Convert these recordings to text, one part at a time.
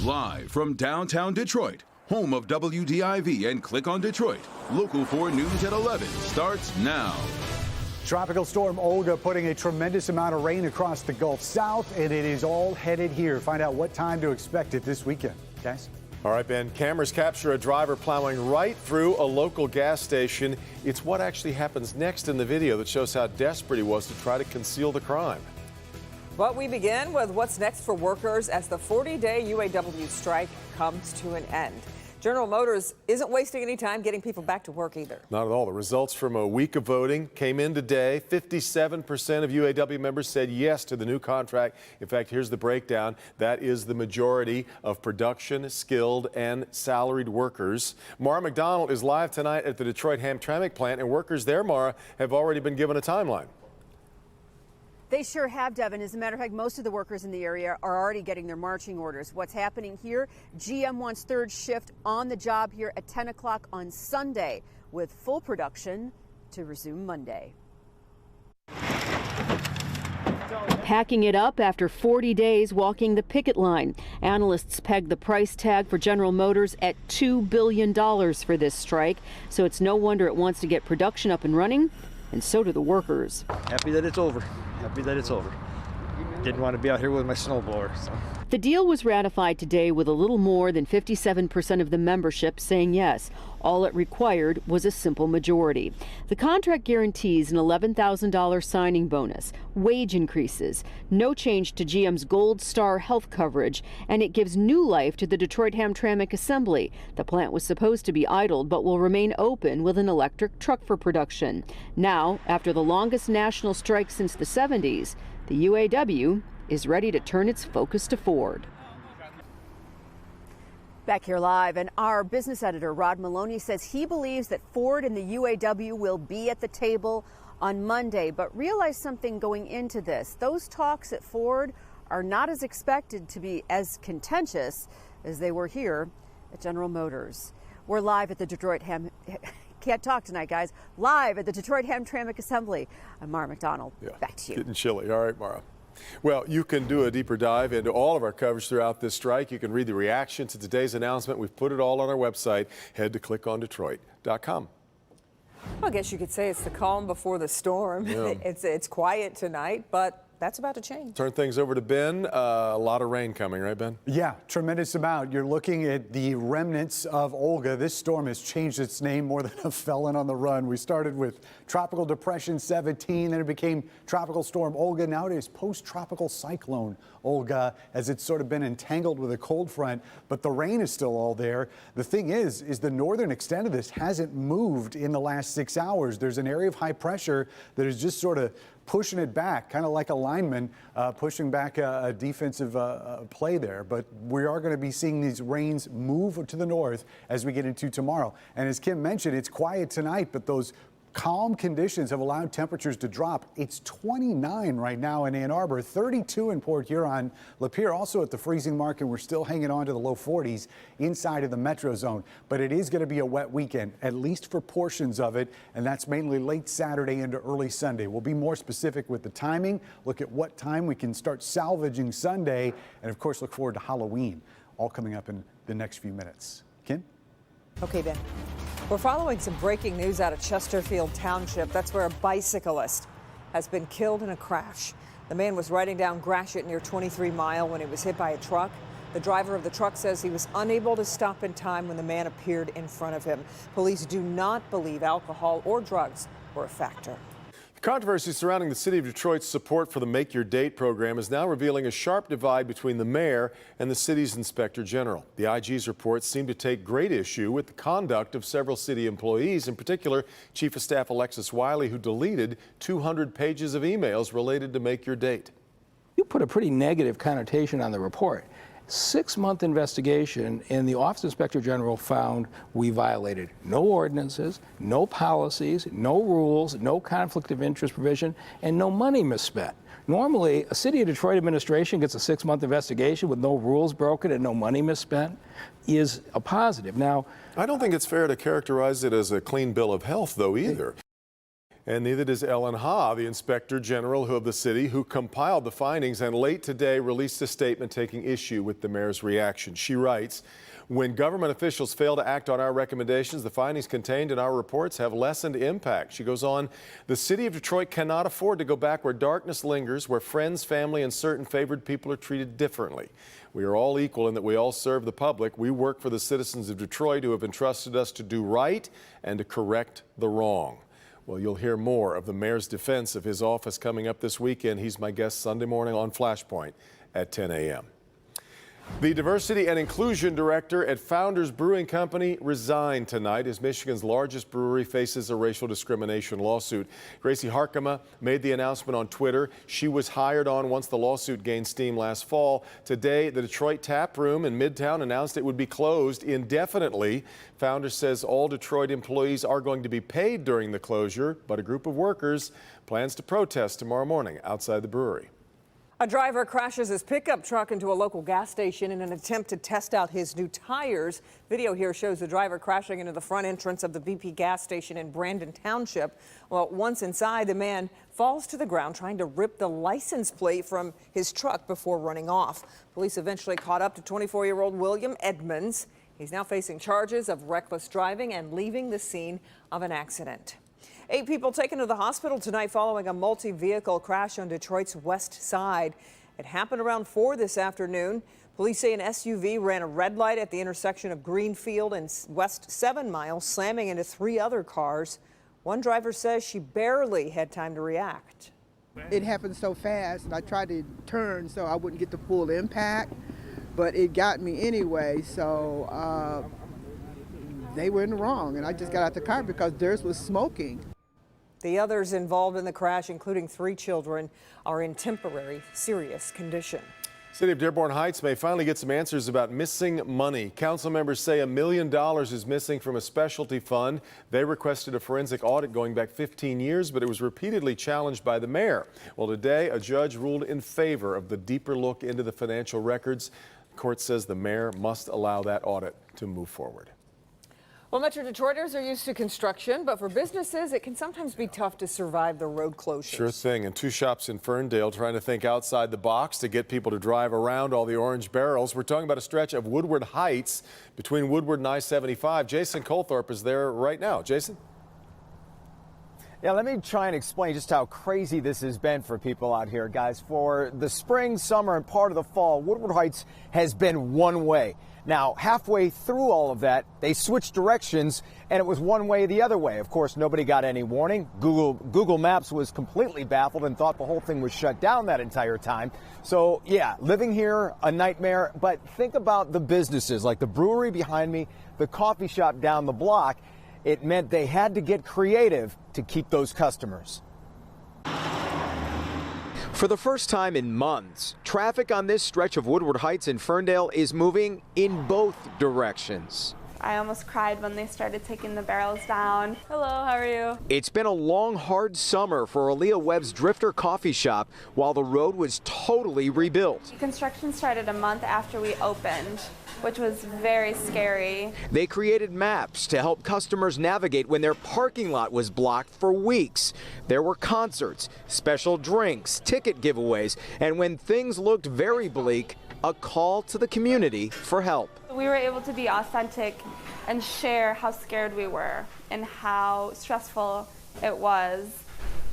Live from downtown Detroit, home of WDIV and Click on Detroit, Local 4 News at 11 starts now. Tropical storm Olga putting a tremendous amount of rain across the Gulf South, and it is all headed here. Find out what time to expect it this weekend. Guys? All right, Ben. Cameras capture a driver plowing right through a local gas station. It's what actually happens next in the video that shows how desperate he was to try to conceal the crime. But we begin with what's next for workers as the 40-day UAW strike comes to an end. General Motors isn't wasting any time getting people back to work either. Not at all. The results from a week of voting came in today. 57% of UAW members said yes to the new contract. In fact, here's the breakdown. That is the majority of production, skilled, and salaried workers. Mara McDonald is live tonight at the Detroit Hamtramck plant, and workers there, Mara, have already been given a timeline. They sure have, Devin. As a matter of fact, most of the workers in the area are already getting their marching orders. What's happening here? GM wants third shift on the job here at 10 o'clock on Sunday, with full production to resume Monday. Packing it up after 40 days walking the picket line. Analysts peg the price tag for General Motors at $2 billion for this strike. So it's no wonder it wants to get production up and running, and so do the workers. Happy that it's over. Happy that it's over. Didn't want to be out here with my snowblower. So. The deal was ratified today with a little more than 57% of the membership saying yes. All it required was a simple majority. The contract guarantees an $11,000 signing bonus, wage increases, no change to GM's Gold Star health coverage, and it gives new life to the Detroit Hamtramck assembly. The plant was supposed to be idled but will remain open with an electric truck for production. Now, after the longest national strike since the 70s, the UAW is ready to turn its focus to Ford. Back here live, and our business editor, Rod Maloney, says he believes that Ford and the UAW will be at the table on Monday, but realize something going into this. Those talks at Ford are not as expected to be as contentious as they were here at General Motors. We're live at the Detroit Can't talk tonight, guys. Live at the Detroit Hamtramck Assembly. I'm Mara McDonald. Back to you. Getting chilly. All right, Mara. Well, you can do a deeper dive into all of our coverage throughout this strike. You can read the reaction to today's announcement. We've put it all on our website. Head to clickondetroit.com. Well, I guess you could say it's the calm before the storm. Yeah. It's quiet tonight, but that's about to change. Turn things over to Ben. A lot of rain coming, right, Ben? Yeah, tremendous amount. You're looking at the remnants of Olga. This storm has changed its name more than a felon on the run. We started with Tropical Depression 17, then it became Tropical Storm Olga. Now it is post-tropical cyclone Olga, as it's sort of been entangled with a cold front, but the rain is still all there. The thing is the northern extent of this hasn't moved in the last 6 hours. There's an area of high pressure that is just sort of pushing it back, kind of like a lineman pushing back a defensive play there. But we are going to be seeing these rains move to the north as we get into tomorrow. And as Kim mentioned, it's quiet tonight, but those calm conditions have allowed temperatures to drop. It's 29 right now in Ann Arbor, 32 in Port Huron. Lapeer also at the freezing mark, and we're still hanging on to the low 40s inside of the metro zone. But it is going to be a wet weekend, at least for portions of it, and that's mainly late Saturday into early Sunday. We'll be more specific with the timing, look at what time we can start salvaging Sunday, and of course look forward to Halloween, all coming up in the next few minutes. Kim? Okay, Ben. We're following some breaking news out of Chesterfield Township. That's where a bicyclist has been killed in a crash. The man was riding down Gratiot near 23 Mile when he was hit by a truck. The driver of the truck says he was unable to stop in time when the man appeared in front of him. Police do not believe alcohol or drugs were a factor. Controversy surrounding the city of Detroit's support for the Make Your Date program is now revealing a sharp divide between the mayor and the city's inspector general. The IG's reports seem to take great issue with the conduct of several city employees, in particular Chief of Staff Alexis Wiley, who deleted 200 pages of emails related to Make Your Date. You put a pretty negative connotation on the report. 6-month investigation, and the Office of Inspector General found we violated no ordinances, no policies, no rules, no conflict of interest provision, and no money misspent. Normally, a City of Detroit administration gets a 6-month investigation with no rules broken and no money misspent is a positive. Now, I don't think it's fair to characterize it as a clean bill of health, though, either. And neither does Ellen Ha, the Inspector General of the city, who compiled the findings and late today released a statement taking issue with the mayor's reaction. She writes, "When government officials fail to act on our recommendations, the findings contained in our reports have lessened impact." She goes on, "The city of Detroit cannot afford to go back where darkness lingers, where friends, family, and certain favored people are treated differently. We are all equal in that we all serve the public. We work for the citizens of Detroit who have entrusted us to do right and to correct the wrong." Well, you'll hear more of the mayor's defense of his office coming up this weekend. He's my guest Sunday morning on Flashpoint at 10 a.m. The Diversity and Inclusion Director at Founders Brewing Company resigned tonight as Michigan's largest brewery faces a racial discrimination lawsuit. Gracie Harkema made the announcement on Twitter. She was hired on once the lawsuit gained steam last fall. Today, the Detroit Tap Room in Midtown announced it would be closed indefinitely. Founders says all Detroit employees are going to be paid during the closure, but a group of workers plans to protest tomorrow morning outside the brewery. A driver crashes his pickup truck into a local gas station in an attempt to test out his new tires. Video here shows the driver crashing into the front entrance of the BP gas station in Brandon Township. Well, once inside, the man falls to the ground trying to rip the license plate from his truck before running off. Police eventually caught up to 24-year-old William Edmonds. He's now facing charges of reckless driving and leaving the scene of an accident. 8 people taken to the hospital tonight following a multi-vehicle crash on Detroit's west side. It happened around 4 this afternoon. Police say an SUV ran a red light at the intersection of Greenfield and West 7 Mile, slamming into 3 other cars. One driver says she barely had time to react. It happened so fast, and I tried to turn so I wouldn't get the full impact, but it got me anyway, so they were in the wrong, and I just got out the car because theirs was smoking. The others involved in the crash, including 3 children, are in temporary serious condition. City of Dearborn Heights may finally get some answers about missing money. Council members say $1 million is missing from a specialty fund. They requested a forensic audit going back 15 years, but it was repeatedly challenged by the mayor. Well, today, a judge ruled in favor of the deeper look into the financial records. The court says the mayor must allow that audit to move forward. Well, Metro Detroiters are used to construction, but for businesses, it can sometimes be tough to survive the road closures. Sure thing. And 2 shops in Ferndale trying to think outside the box to get people to drive around all the orange barrels. We're talking about a stretch of Woodward Heights between Woodward and I-75. Jason Colthorpe is there right now. Jason? Yeah, let me try and explain just how crazy this has been for people out here, guys. For the spring, summer, and part of the fall, Woodward Heights has been one way. Now, halfway through all of that, they switched directions, and it was one way the other way. Of course, nobody got any warning. Google Maps was completely baffled and thought the whole thing was shut down that entire time. So, yeah, living here, a nightmare. But think about the businesses, like the brewery behind me, the coffee shop down the block. It meant they had to get creative to keep those customers. For the first time in months, traffic on this stretch of Woodward Heights in Ferndale is moving in both directions. I almost cried when they started taking the barrels down. Hello, how are you? It's been a long, hard summer for Aaliyah Webb's Drifter Coffee Shop while the road was totally rebuilt. Construction started a month after we opened, which was very scary. They created maps to help customers navigate when their parking lot was blocked for weeks. There were concerts, special drinks, ticket giveaways, and when things looked very bleak, a call to the community for help. We were able to be authentic and share how scared we were and how stressful it was.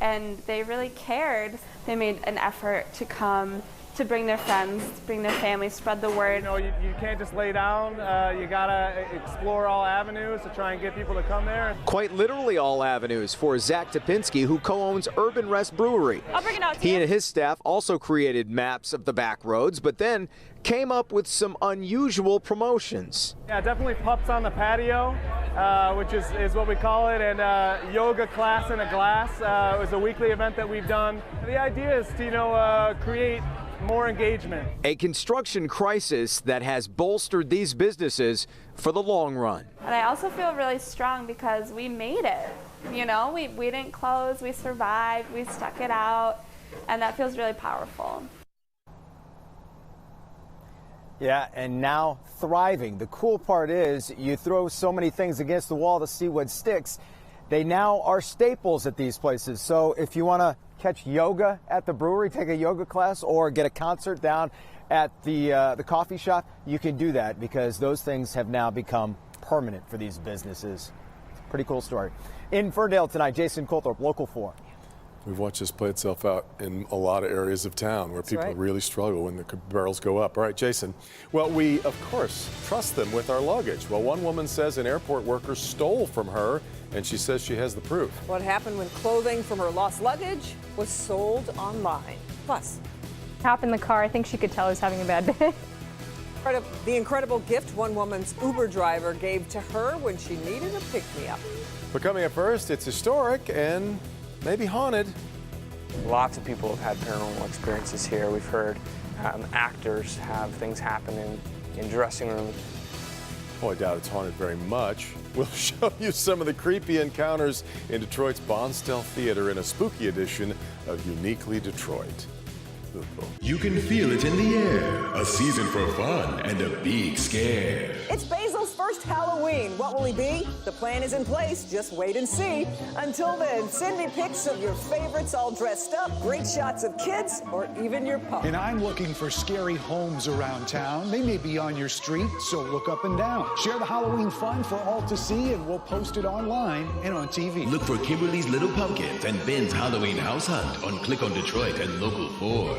And they really cared. They made an effort to come, to bring their friends, bring their family, spread the word. You know, you can't just lay down. You gotta explore all avenues to try and get people to come there. Quite literally all avenues for Zach Topinski, who co-owns Urban Rest Brewery. I'll bring it out to He you. and his staff also created maps of the back roads, but then came up with some unusual promotions. Yeah, definitely pups on the patio, which is what we call it, and yoga class in a glass. It was a weekly event that we've done. The idea is to, create more engagement. A construction crisis that has bolstered these businesses for the long run. And I also feel really strong because we made it. You know, we didn't close, we survived, we stuck it out, and that feels really powerful. Yeah, and now thriving. The cool part is you throw so many things against the wall to see what sticks. They now are staples at these places. So if you want to catch yoga at the brewery, take a yoga class, or get a concert down at the coffee shop, you can do that because those things have now become permanent for these businesses. Pretty cool story. In Ferndale tonight, Jason Colthorpe, Local 4. We've watched this play itself out in a lot of areas of town where people really struggle when the barrels go up. All right, Jason. Well, we, of course, trust them with our luggage. Well, one woman says an airport worker stole from her, and she says she has the proof. What happened when clothing from her lost luggage was sold online? Plus, hop in the car. I think she could tell I was having a bad day. The incredible gift one woman's Uber driver gave to her when she needed a pick-me-up. But coming up first, it's historic and maybe haunted. Lots of people have had paranormal experiences here. We've heard actors have things happen in dressing rooms. Oh, I doubt it's haunted very much. We'll show you some of the creepy encounters in Detroit's Bonstel Theater in a spooky edition of Uniquely Detroit. You can feel it in the air. A season for fun and a big scare. It's Basil's first Halloween. What will he be? The plan is in place. Just wait and see. Until then, send me pics of your favorites all dressed up, great shots of kids, or even your pup. And I'm looking for scary homes around town. They may be on your street, so look up and down. Share the Halloween fun for all to see, and we'll post it online and on TV. Look for Kimberly's Little Pumpkins and Ben's Halloween House Hunt on Click on Detroit and Local 4.